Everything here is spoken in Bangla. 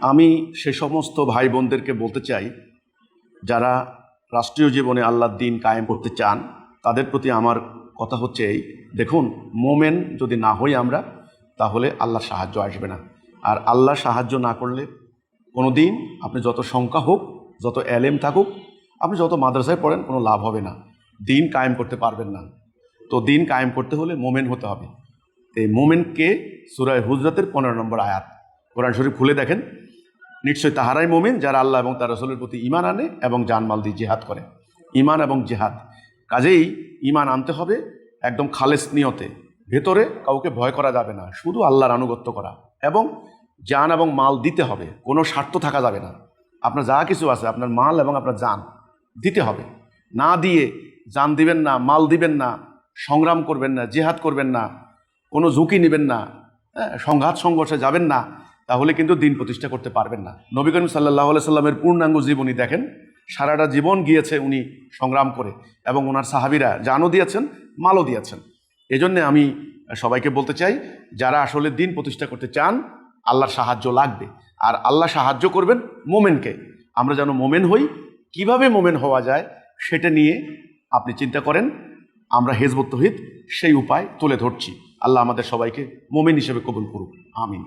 আমি সে সমস্ত ভাই বোনদেরকে বলতে চাই যারা রাষ্ট্রীয় জীবনে আল্লাহর দ্বীন কায়েম করতে চান, তাদের প্রতি আমার কথা হচ্ছে এই, দেখুন, মোমেন যদি না হই আমরা, তাহলে আল্লাহর সাহায্য আসবে না। আর আল্লাহর সাহায্য না করলে কোনো দিন আপনি যত সংখ্যা হোক, যত এলেম থাকুক, আপনি যত মাদ্রাসায় পড়েন, কোনো লাভ হবে না, দ্বীন কায়েম করতে পারবেন না। তো দ্বীন কায়েম করতে হলে মোমেন হতে হবে। এই মোমেনকে সূরা হুজরাতের 15 নম্বর আয়াত, কোরআন শরীফ খুলে দেখেন, নিশ্চয়ই তাহারাই মোমেন যারা আল্লাহ এবং তার রাসূলের প্রতি ঈমান আনে এবং জানমাল দিয়ে জিহাদ করে। ঈমান এবং জিহাদ, কাজেই ঈমান আনতে হবে একদম খালেস নিয়তে, ভেতরে কাউকে ভয় করা যাবে না, শুধু আল্লাহর আনুগত্য করা, এবং জান এবং মাল দিতে হবে, কোনো স্বার্থ থাকা যাবে না। আপনার যা কিছু আছে, আপনার মাল এবং আপনার জান দিতে হবে। না দিয়ে জান দিবেন না, মাল দিবেন না, সংগ্রাম করবেন না, জিহাদ করবেন না, কোনো ঝুঁকি নেবেন না, সংঘাত সংঘর্ষে যাবেন না, তাহলে কিন্তু দিন প্রতিষ্ঠা করতে পারবেন না। নবী করিম সাল্লাল্লাহু আলাইহি সাল্লামের পূর্ণাঙ্গ জীবনী দেখেন, সারাটা জীবন গিয়েছে উনি সংগ্রাম করে, এবং ওনার সাহাবীরা জানও দিয়েছেন, মালও দিয়েছেন। এজন্যে আমি সবাইকে বলতে চাই, যারা আসলে দিন প্রতিষ্ঠা করতে চান, আল্লাহর সাহায্য লাগবে। আর আল্লাহ সাহায্য করবেন মোমেনকে। আমরা যেন মোমেন হই, কিভাবে মোমেন হওয়া যায় সেটা নিয়ে আপনি চিন্তা করেন। আমরা হিজবুত তৌহিদ সেই উপায় তুলে ধরছি। আল্লাহ আমাদের সবাইকে মোমেন হিসেবে কবুল করুক, আমিন।